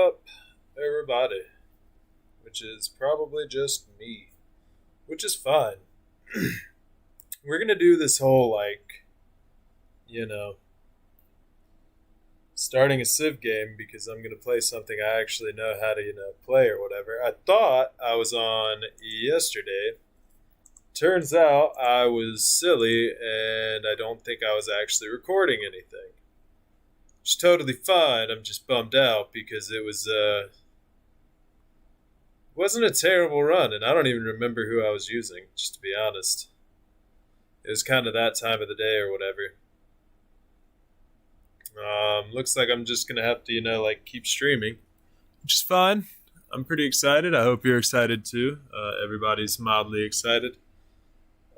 up, everybody? Which is probably just me, which is fine. We're gonna do this whole, you know, starting a Civ game because I'm gonna play something I actually know how to, play or whatever. I thought I was on yesterday. Turns out I was silly and I don't think I was actually recording anything. It's totally fine. I'm just bummed out because wasn't a terrible run, and I don't even remember who I was using, just to be honest. It was kind of that time of the day or whatever. Looks like I'm just gonna have to, keep streaming, which is fine. I'm pretty excited. I hope you're excited too. Everybody's mildly excited.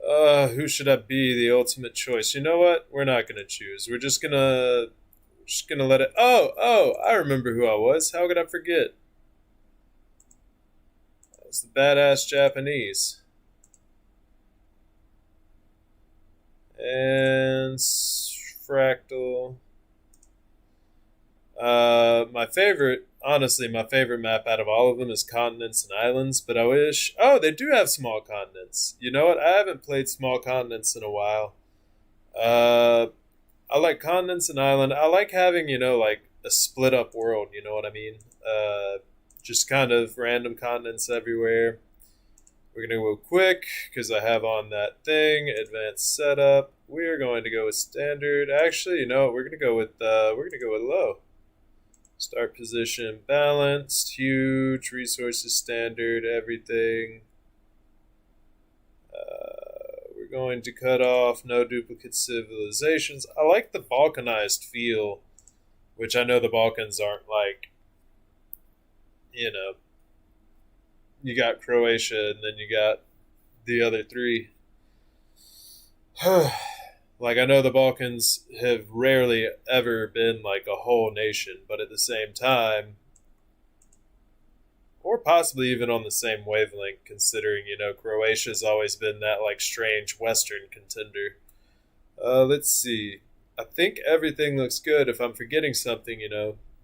Who should I be? The ultimate choice. You know what? We're not gonna choose. We're just gonna let it. Oh! I remember who I was. How could I forget? I was the badass Japanese. And fractal. My favorite map out of all of them is continents and islands, but I wish. Oh, they do have small continents. You know what? I haven't played small continents in a while. Uh, I like continents and island. I like having, a split up world. You know what I mean? Just kind of random continents everywhere. We're going to go quick because I have on that thing, advanced setup. We're going to go with standard. Actually, we're going to go with low. Start position balanced, huge, resources standard, everything. We're going to cut off no duplicate civilizations. I like the Balkanized feel, which I know the Balkans aren't like, you got Croatia and then you got the other three. Like, I know the Balkans have rarely ever been like a whole nation, but at the same time, or possibly even on the same wavelength, considering, Croatia's always been that like strange Western contender. Let's see. I think everything looks good. If I'm forgetting something,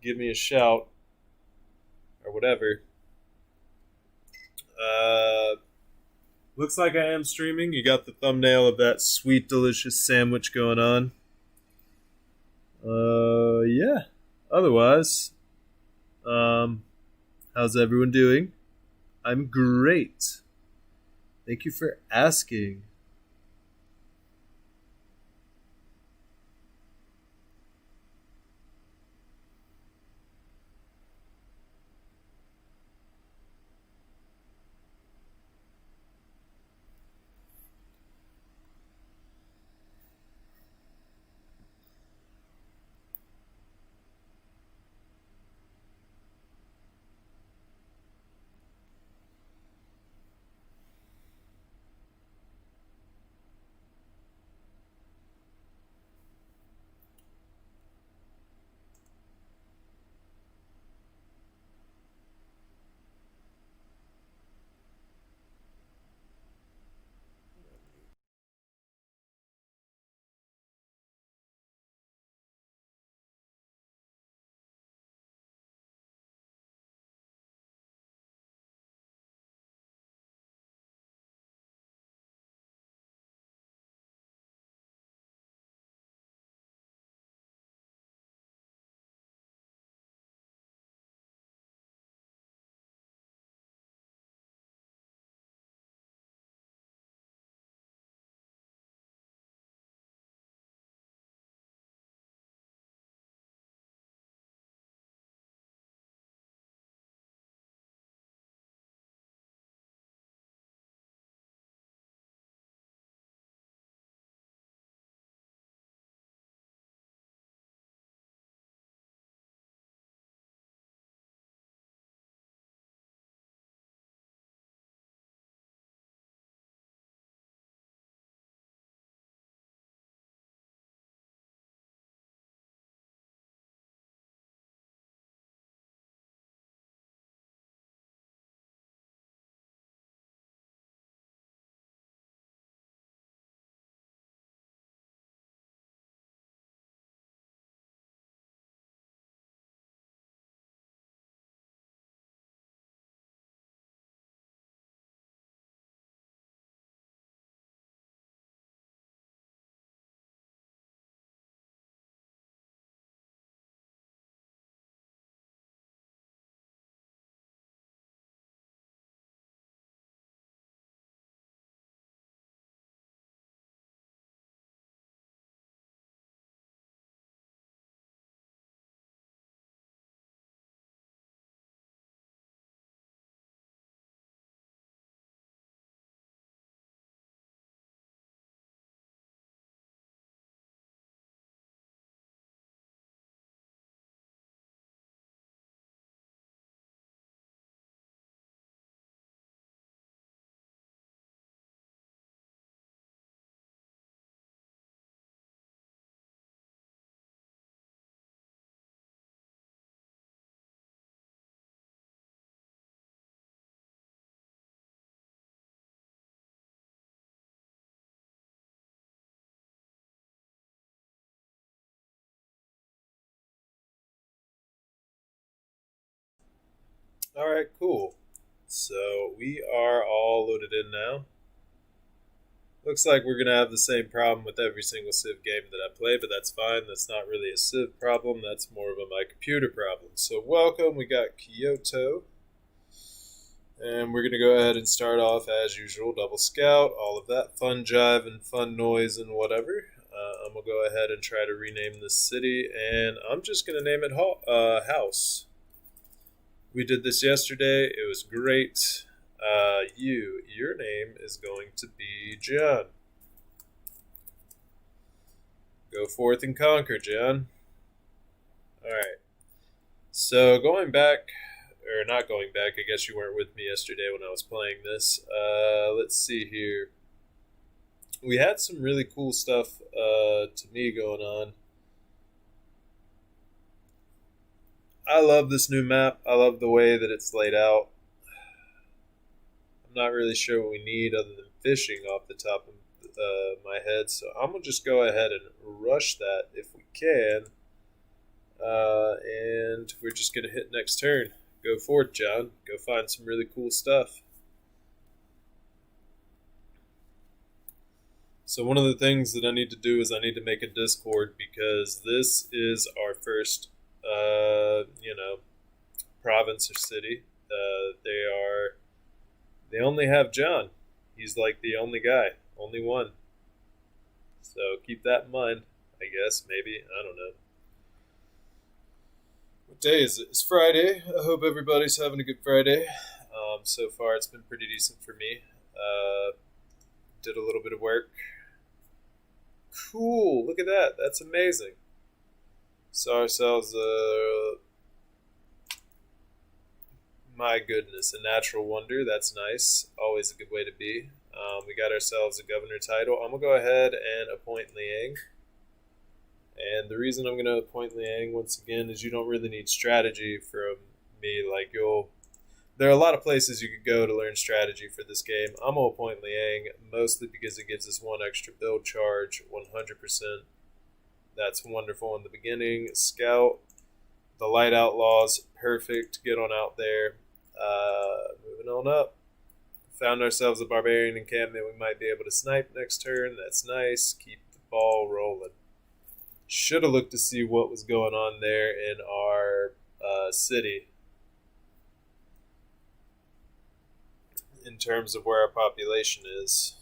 give me a shout or whatever. Looks like I am streaming. You got the thumbnail of that sweet, delicious sandwich going on. Yeah. Otherwise, how's everyone doing? I'm great. Thank you for asking. All right, cool. So we are all loaded in now. Looks like we're gonna have the same problem with every single Civ game that I play, but that's fine. That's not really a Civ problem. That's more of a my computer problem. So welcome. We got Kyoto, and we're gonna go ahead and start off as usual. Double scout, all of that fun jive and fun noise and whatever. I'm gonna go ahead and try to rename this city, and I'm just gonna name it House. We did this yesterday. It was great. Your name is going to be John. Go forth and conquer, John. All right. So going back, or not going back, I guess you weren't with me yesterday when I was playing this. Let's see here. We had some really cool stuff to me going on. I love this new map. I love the way that it's laid out. I'm not really sure what we need other than fishing off the top of my head, so I'm gonna just go ahead and rush that if we can. And we're just gonna hit next turn. Go forth, John. Go find some really cool stuff. So one of the things that I need to do is I need to make a Discord because this is our first, province or city. They only have John. He's like the only guy, only one. So keep that in mind. I guess maybe I don't know. What day is it? It's Friday. I hope everybody's having a good Friday. So far, it's been pretty decent for me. Did a little bit of work. Cool. Look at that. That's amazing. Saw ourselves my goodness, a natural wonder. That's nice. Always a good way to be. We got ourselves a governor title. I'm going to go ahead and appoint Liang. And the reason I'm going to appoint Liang once again is you don't really need strategy from me. There are a lot of places you could go to learn strategy for this game. I'm going to appoint Liang mostly because it gives us one extra build charge, 100%. That's wonderful in the beginning. Scout, the Light Outlaws, perfect. Get on out there. Moving on up. Found ourselves a barbarian encampment we might be able to snipe next turn. That's nice. Keep the ball rolling. Should have looked to see what was going on there in our city in terms of where our population is.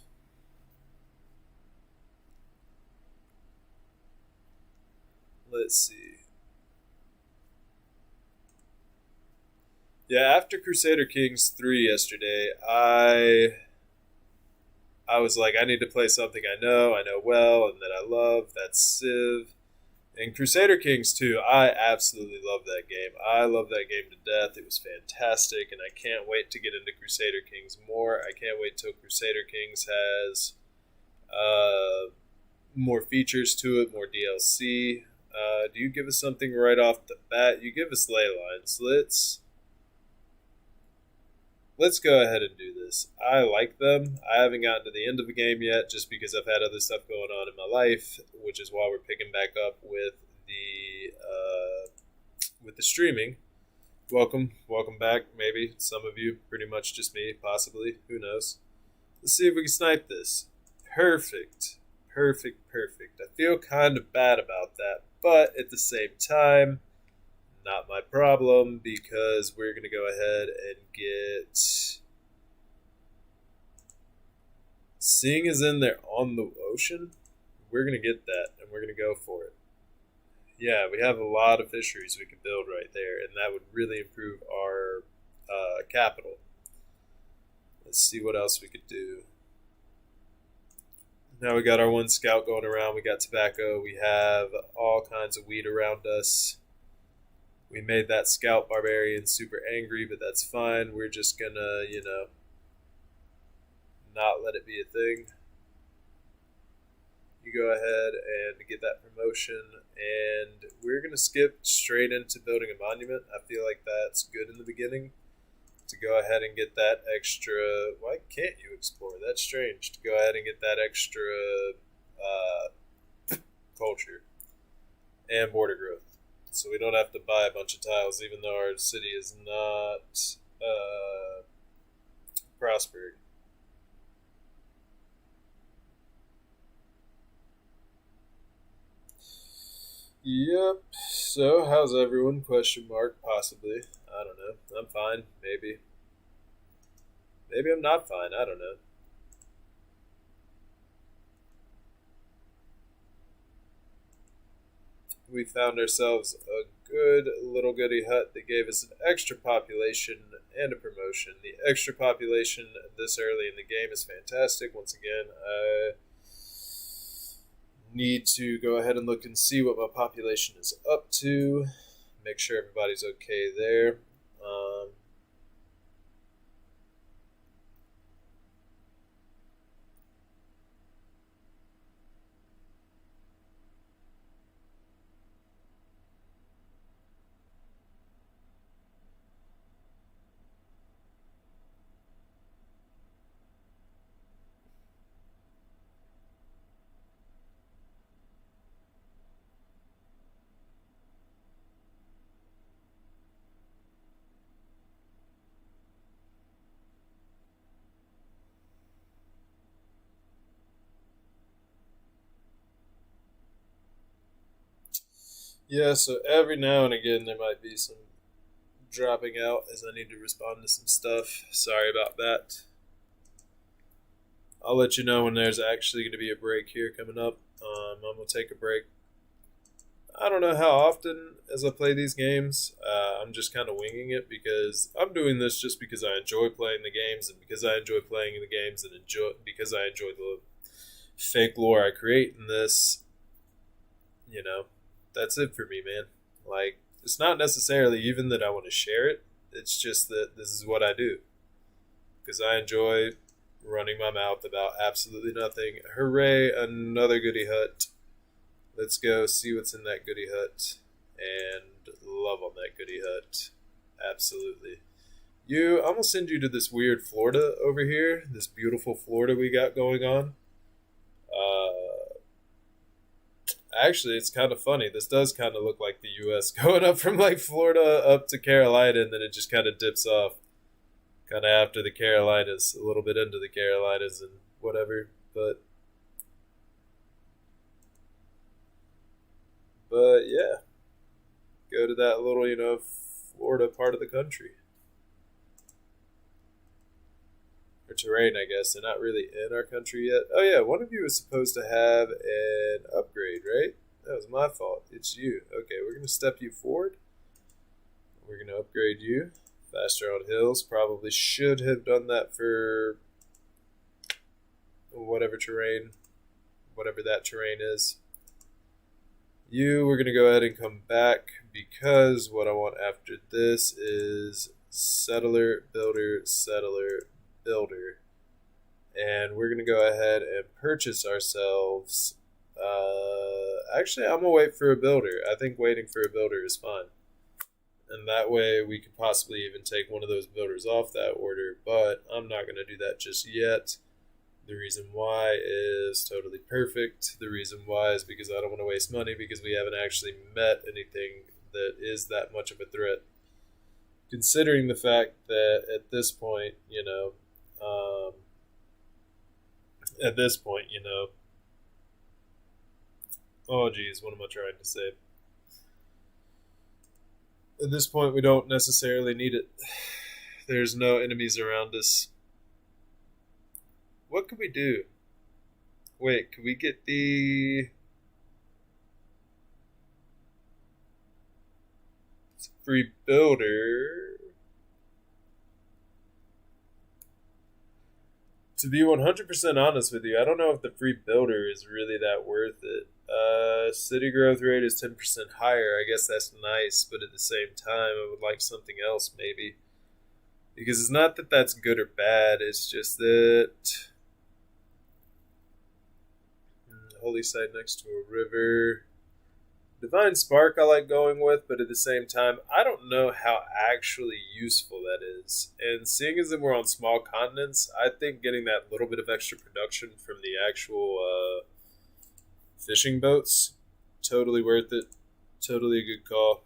Let's see. Yeah, after Crusader Kings 3 yesterday, I was like, I need to play something I know well, and that I love. That's Civ. And Crusader Kings 2, I absolutely love that game. I love that game to death. It was fantastic, and I can't wait to get into Crusader Kings more. I can't wait till Crusader Kings has more features to it, more DLC. Do you give us something right off the bat? You give us ley lines. Let's go ahead and do this. I like them. I haven't gotten to the end of the game yet just because I've had other stuff going on in my life, which is why we're picking back up with the streaming. Welcome back. Maybe some of you, pretty much just me, possibly. Who knows? Let's see if we can snipe this. Perfect. I feel kind of bad about that, but at the same time, not my problem because we're going to go ahead and get. Seeing as in they're on the ocean, we're going to get that and we're going to go for it. Yeah, we have a lot of fisheries we could build right there, and that would really improve our capital. Let's see what else we could do. Now we got our one scout going around. We got tobacco. We have all kinds of weed around us. We made that scout barbarian super angry, but that's fine. We're just gonna, not let it be a thing. You go ahead and get that promotion, and we're gonna skip straight into building a monument. I feel like that's good in the beginning to go ahead and get that extra. Why can't you explore? That's strange. To go ahead and get that extra culture and border growth. so we don't have to buy a bunch of tiles, even though our city is not prospering. Yep. So, how's everyone? Question mark. Possibly. I don't know. I'm fine. Maybe. Maybe I'm not fine. I don't know. We found ourselves a good little goody hut that gave us an extra population and a promotion. The extra population this early in the game is fantastic. Once again, I need to go ahead and look and see what my population is up to. Make sure everybody's okay there. Yeah, so every now and again there might be some dropping out as I need to respond to some stuff. Sorry about that. I'll let you know when there's actually going to be a break here coming up. I'm going to take a break. I don't know how often as I play these games. I'm just kind of winging it because I'm doing this just because I enjoy playing the games and because I enjoy playing the games and because I enjoy the fake lore I create in this. You know, that's it for me, man. Like, it's not necessarily even that I want to share it. It's just that this is what I do because I enjoy running my mouth about absolutely nothing. Hooray, another goody hut. Let's go see what's in that goody hut. And love on that goody hut. Absolutely. I'm going to send you to this weird Florida over here. This beautiful Florida we got going on. Actually, it's kind of funny. This does kind of look like the U.S. going up from like Florida up to Carolina, and then it just kind of dips off. Kind of after the Carolinas, a little bit into the Carolinas and whatever. But yeah, go to that little, Florida part of the country. Or terrain, I guess. They're not really in our country yet. Oh yeah, one of you is supposed to have an upgrade, right? That was my fault. It's you. Okay, we're going to step you forward. We're going to upgrade you. Faster on hills. Probably should have done that for whatever that terrain is. We're going to go ahead and come back because what I want after this is settler, builder, and we're going to go ahead and purchase ourselves. Actually, I'm going to wait for a builder. I think waiting for a builder is fine. And that way we could possibly even take one of those builders off that order, but I'm not going to do that just yet. The reason why is totally perfect. The reason why is because I don't want to waste money because we haven't actually met anything that is that much of a threat. Considering the fact that at this point, oh geez, what am I trying to say? At this point, we don't necessarily need it. There's no enemies around us. What could we do? Wait, could we get the free builder? To be 100% honest with you, I don't know if the free builder is really that worth it. City growth rate is 10% higher. I guess that's nice, but at the same time, I would like something else maybe. Because it's not that that's good or bad, it's just that holy site next to a river. Divine Spark I like going with, but at the same time, I don't know how actually useful that is. And seeing as that we're on small continents, I think getting that little bit of extra production from the actual fishing boats, totally worth it. Totally a good call.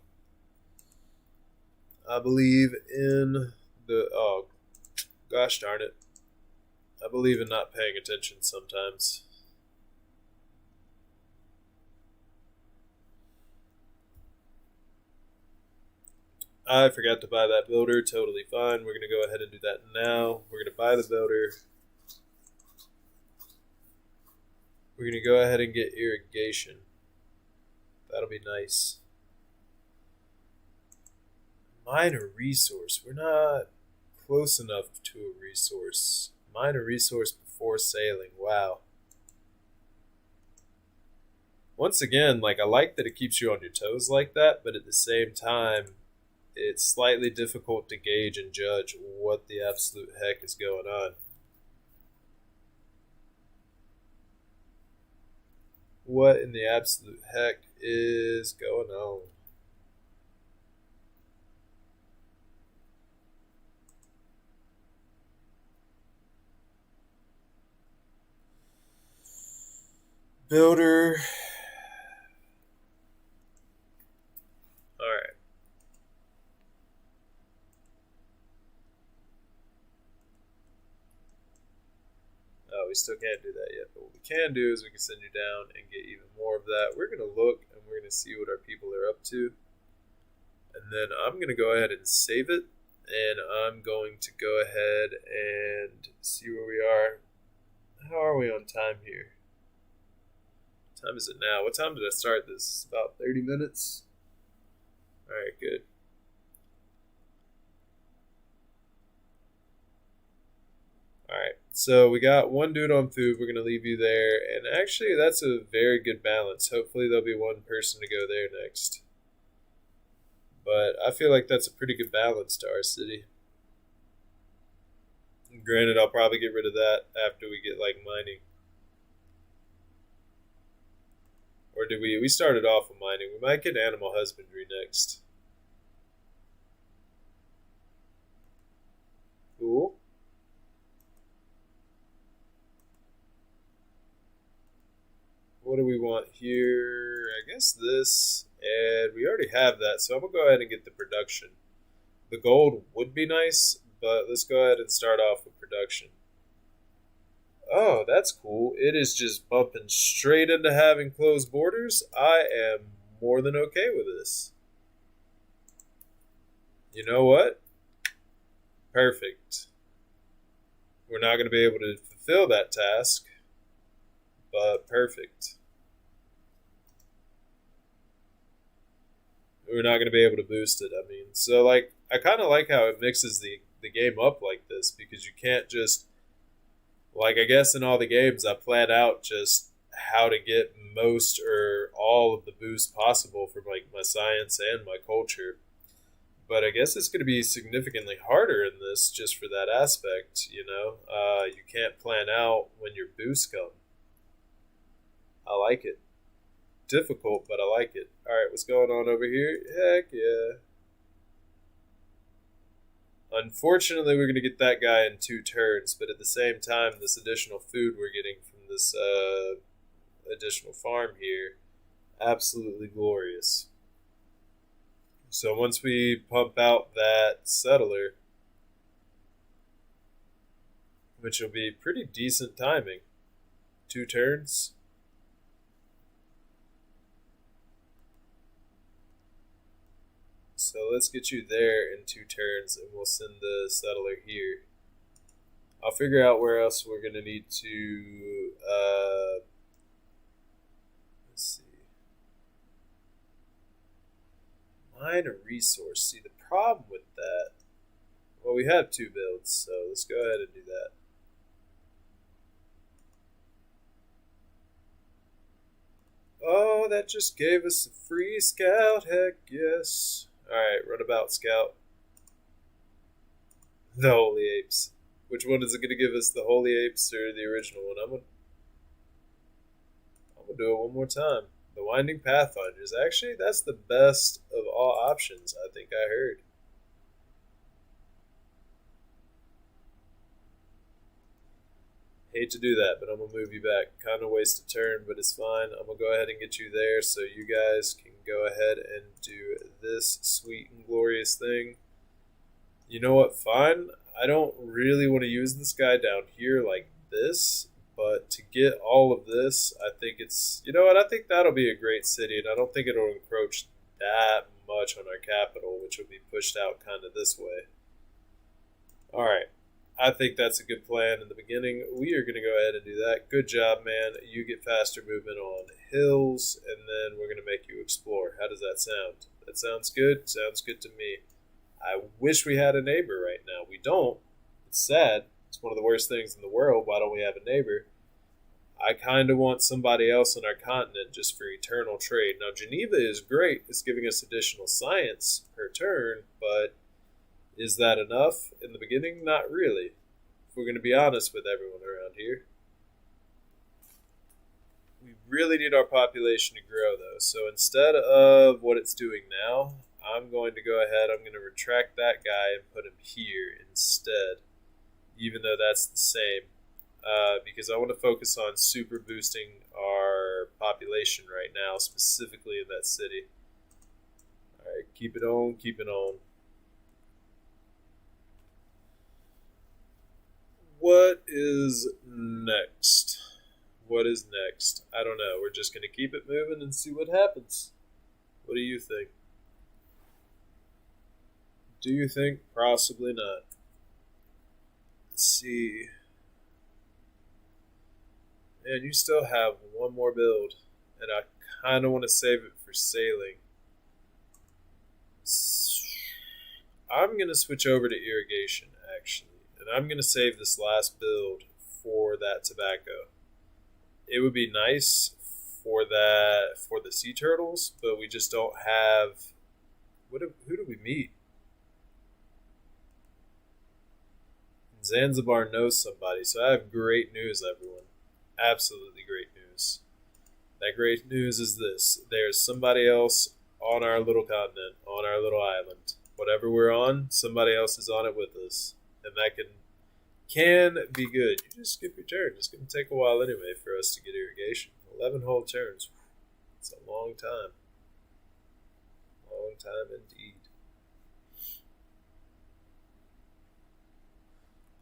I believe in the. Oh, gosh darn it. I believe in not paying attention sometimes. I forgot to buy that builder. Totally fine. We're going to go ahead and do that now. We're going to buy the builder. We're going to go ahead and get irrigation. That'll be nice. Mine a resource. We're not close enough to a resource. Mine a resource before sailing. Wow. Once again, like I like that it keeps you on your toes like that, but at the same time, it's slightly difficult to gauge and judge what the absolute heck is going on. What in the absolute heck is going on? Builder. Alright. Oh, we still can't do that yet. But what we can do is we can send you down and get even more of that. We're going to look and we're going to see what our people are up to. And then I'm going to go ahead and save it. And I'm going to go ahead and see where we are. How are we on time here? What time is it now? What time did I start this? About 30 minutes? Alright, good. Alright, so we got one dude on food. We're going to leave you there. And actually, that's a very good balance. Hopefully, there'll be one person to go there next. But I feel like that's a pretty good balance to our city. Granted, I'll probably get rid of that after we get, like, mining. Or did we? We started off with mining. We might get animal husbandry next. Cool. What do we want here? I guess this. And we already have that, so I'm going to go ahead and get the production. The gold would be nice, but let's go ahead and start off with production. Oh, that's cool. It is just bumping straight into having closed borders. I am more than okay with this. You know what? Perfect. We're not going to be able to fulfill that task, but perfect. We're not going to be able to boost it. I mean, so like I kind of like how it mixes the game up like this because you can't just like I guess in all the games I plan out just how to get most or all of the boost possible for like my science and my culture. But I guess it's going to be significantly harder in this just for that aspect, you know? You can't plan out when your boosts come. I like it. Difficult, but I like it. Alright, what's going on over here? Heck yeah. Unfortunately, we're going to get that guy in 2 turns, but at the same time, this additional food we're getting from this additional farm here, absolutely glorious. So once we pump out that settler, which will be pretty decent timing, 2 turns. So let's get you there in 2 turns, and we'll send the settler here. I'll figure out where else we're going to need to, let's see. Mine a resource. See, the problem with that, well, we have 2 builds, so let's go ahead and do that. Oh, that just gave us a free scout. Heck yes. Alright, runabout scout. The Holy Apes. Which one is it going to give us? The Holy Apes or the original one? I'm gonna do it one more time. The Winding Pathfinders. Actually, that's the best of all options, I think I heard. Hate to do that, but I'm going to move you back. Kind of waste a turn, but it's fine. I'm going to go ahead and get you there so you guys can go ahead and do this sweet and glorious thing. You know what? Fine. I don't really want to use this guy down here like this, but to get all of this, I think it's. You know what? I think that'll be a great city, and I don't think it'll encroach that much on our capital, which will be pushed out kind of this way. All right. I think that's a good plan in the beginning. We are going to go ahead and do that. Good job, man. You get faster movement on hills, and then we're going to make you explore. How does that sound? That sounds good? Sounds good to me. I wish we had a neighbor right now. We don't. It's sad. It's one of the worst things in the world. Why don't we have a neighbor? I kind of want somebody else on our continent just for eternal trade. Now, Geneva is great. It's giving us additional science per turn, but is that enough in the beginning? Not really. If we're going to be honest with everyone around here. We really need our population to grow, though. So instead of what it's doing now, I'm going to go ahead, I'm going to retract that guy and put him here instead, even though that's the same, because I want to focus on super boosting our population right now, specifically in that city. All right, keep it on, keep it on. What is next? What is next? I don't know. We're just going to keep it moving and see what happens. What do you think? Do you think? Possibly not. Let's see. Man, you still have one more build, and I kind of want to save it for sailing. I'm going to switch over to irrigation, actually, and I'm going to save this last build for that tobacco. It would be nice for that for the sea turtles, but we just don't have. Who do we meet? Zanzibar knows somebody, so I have great news, everyone. Absolutely great news. That great news is this: there's somebody else on our little continent, on our little island. Whatever we're on, somebody else is on it with us, and that can be good. You just skip your turn. It's going to take a while anyway for us to get irrigation. 11 whole turns. It's a long time. Long time indeed.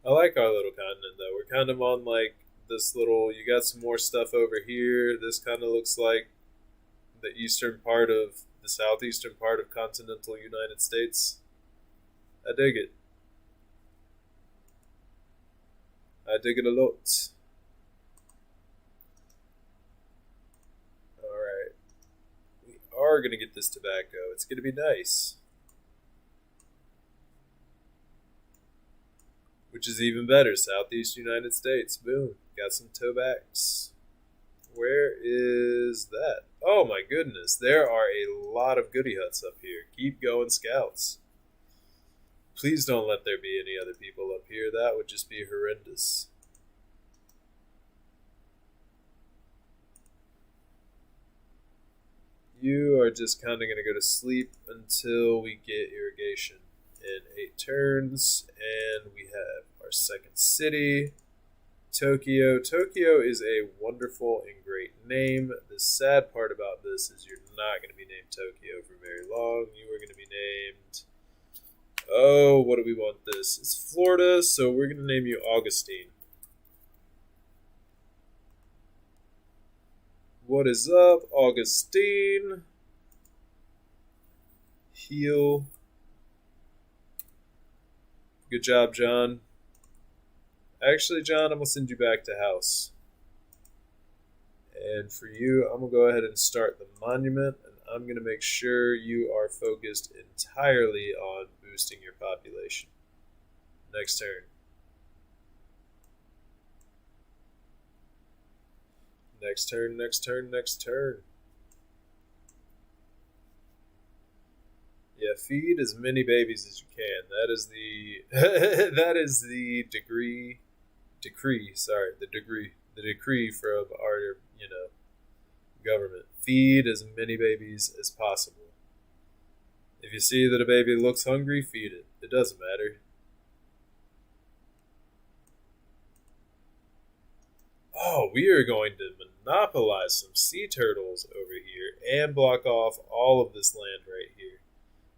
I like our little continent, though. We're kind of on, like, this little... You got some more stuff over here. This kind of looks like the eastern part of... The southeastern part of continental United States. I dig it. I dig it a lot. Alright. We are going to get this tobacco. It's going to be nice. Which is even better. Southeast United States. Boom. Got some tobacs. Where is that? Oh my goodness. There are a lot of goody huts up here. Keep going, scouts. Please don't let there be any other people up here. That would just be horrendous. You are just kind of going to go to sleep until we get irrigation in 8 turns. And we have our second city, Tokyo. Tokyo is a wonderful and great name. The sad part about this is you're not going to be named Tokyo for very long. You are going to be named... Oh, what do we want this? It's Florida, so we're going to name you Augustine. What is up, Augustine? Heal. Good job, John. Actually, John, I'm going to send you back to house. And for you, I'm going to go ahead and start the monument, and I'm going to make sure you are focused entirely on boosting your population. Next turn. Next turn, next turn, next turn. Yeah, feed as many babies as you can. That is the that is the the decree from our, government. Feed as many babies as possible. If you see that a baby looks hungry, feed it. It doesn't matter. Oh, we are going to monopolize some sea turtles over here and block off all of this land right here.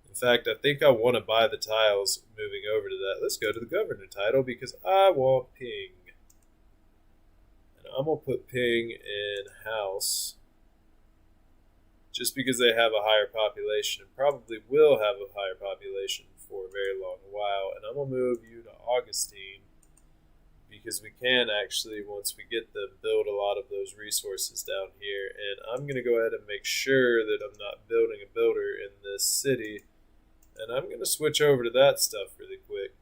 In fact, I think I want to buy the tiles moving over that. Let's go to the governor title because I want ping. And I'm going to put ping in house just because they have a higher population and probably will have a higher population for a very long while. And I'm going to move you to Augustine because we can actually, once we get them, build a lot of those resources down here. And I'm going to go ahead and make sure that I'm not building a builder in this city. And I'm going to switch over to that stuff really quick.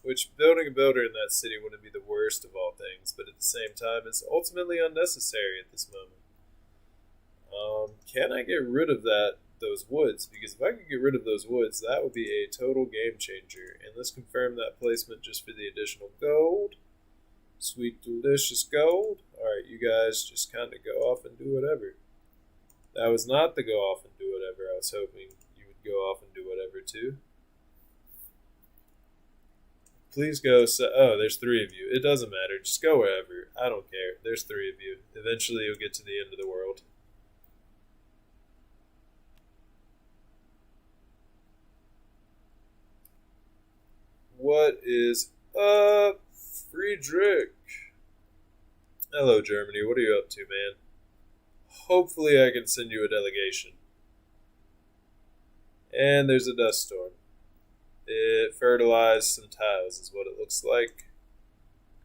Which, building a builder in that city wouldn't be the worst of all things, but at the same time, it's ultimately unnecessary at this moment. Can I get rid of those woods? Because if I could get rid of those woods, that would be a total game changer. And let's confirm that placement just for the additional gold. Sweet, delicious gold. Alright, you guys just kind of go off and do whatever. That was not the go off and do whatever I was hoping you would go off and do whatever too. Please go. Oh, there's 3 of you. It doesn't matter. Just go wherever. I don't care. There's 3 of you. Eventually you'll get to the end of the world. What is up, Friedrich? Hello, Germany. What are you up to, man? Hopefully I can send you a delegation. And there's a dust storm. It fertilized some tiles is what it looks like.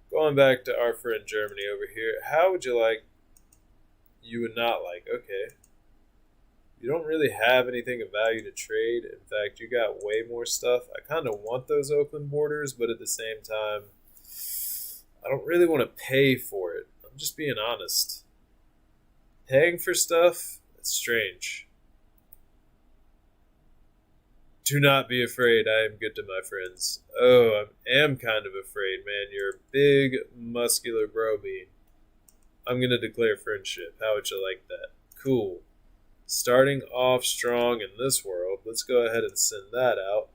Going back to our friend Germany over here. How would you like... You would not like. Okay. You don't really have anything of value to trade. In fact, you got way more stuff. I kind of want those open borders, but at the same time, I don't really want to pay for it. I'm just being honest. Paying for stuff? It's strange. Do not be afraid. I am good to my friends. Oh, I am kind of afraid, man. You're a big, muscular bro bean. I'm going to declare friendship. How would you like that? Cool. Starting off strong in this world. Let's go ahead and send that out.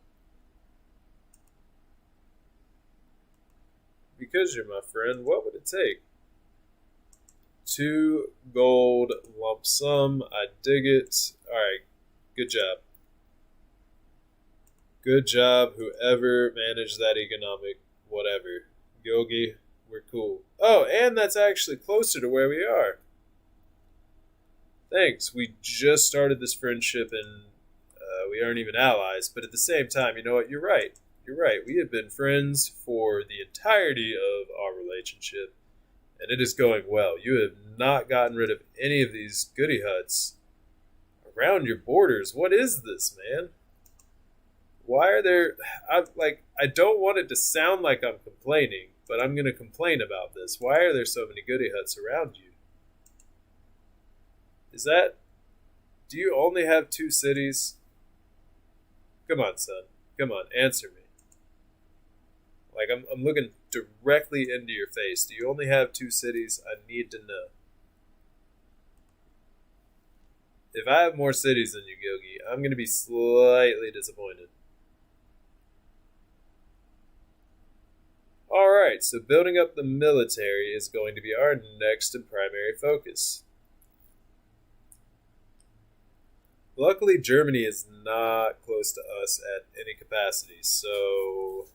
Because you're my friend, what would it take? 2 gold lump sum. I dig it. Alright, good job. Good job, whoever managed that economic whatever. Yogi, we're cool. Oh, and that's actually closer to where we are. Thanks. We just started this friendship and we aren't even allies. But at the same time, you know what? You're right. You're right. We have been friends for the entirety of our relationship. And it is going well. You have not gotten rid of any of these goody huts around your borders. What is this, man? Why are there... I don't want it to sound like I'm complaining, but I'm going to complain about this. Why are there so many goody huts around you? Is that... Do you only have 2 cities? Come on, son. Come on, answer me. Like, I'm looking directly into your face. Do you only have 2 cities? I need to know. If I have more cities than you, Gilgi, I'm going to be slightly disappointed. Alright, so building up the military is going to be our next and primary focus. Luckily, Germany is not close to us at any capacity, so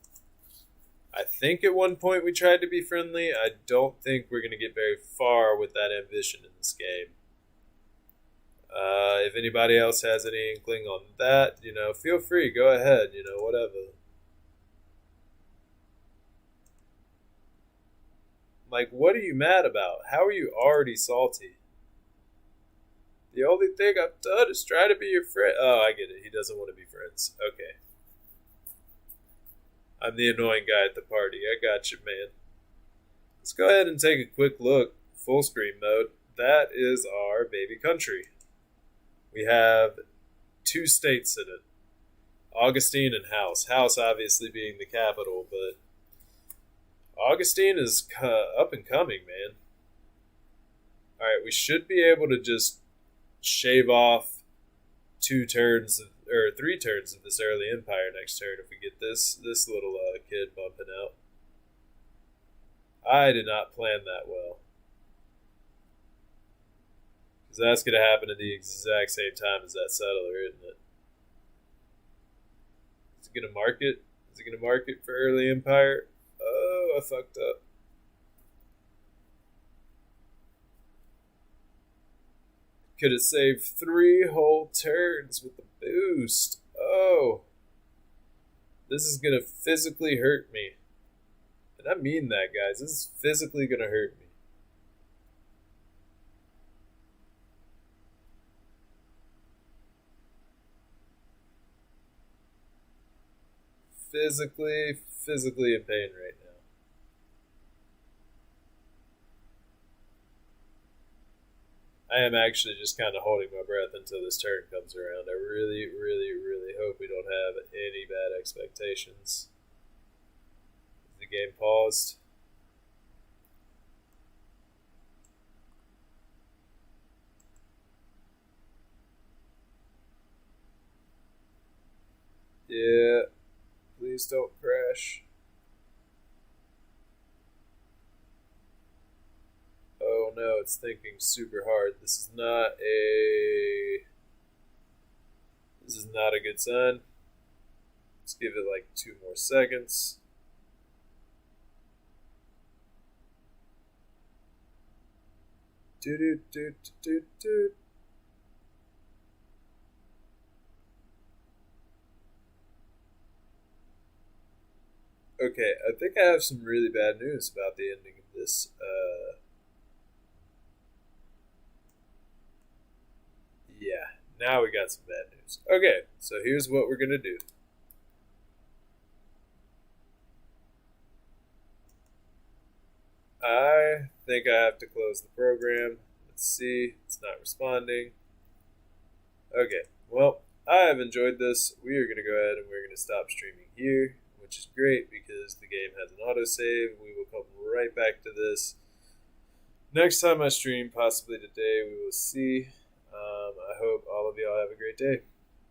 I think at one point we tried to be friendly. I don't think we're going to get very far with that ambition in this game. If anybody else has any inkling on that, feel free, go ahead, whatever. Like, what are you mad about? How are you already salty? The only thing I've done is try to be your friend. Oh, I get it. He doesn't want to be friends. Okay. I'm the annoying guy at the party. I got you, man. Let's go ahead and take a quick look. Full screen mode. That is our baby country. We have 2 states in it. Augustine and House. House obviously being the capital, but Augustine is up and coming, man. Alright, we should be able to just shave off 2 turns or 3 turns of this early empire next turn if we get this little kid bumping out. I did not plan that well. Because that's going to happen at the exact same time as that settler, isn't it? Is it going to mark it? Is it going to mark it for early empire? Oh, I fucked up. Could have saved 3 whole turns with the boost. Oh, this is going to physically hurt me. And I mean that, guys. This is physically going to hurt me. Physically in pain right now. I am actually just kind of holding my breath until this turn comes around. I really hope we don't have any bad expectations. The game paused. Yeah, please don't crash. Oh no, it's thinking super hard. This is not a good sign. Let's give it like 2 more seconds. Do do do do do. Okay, I think I have some really bad news about the ending of this. Yeah, now we got some bad news. Okay, so here's what we're gonna do. I think I have to close the program. Let's see, it's not responding. Okay, well, I have enjoyed this. We are gonna go ahead and we're gonna stop streaming here, which is great because the game has an autosave. We will come right back to this next time I stream, possibly today. We will see. I hope all of y'all have a great day.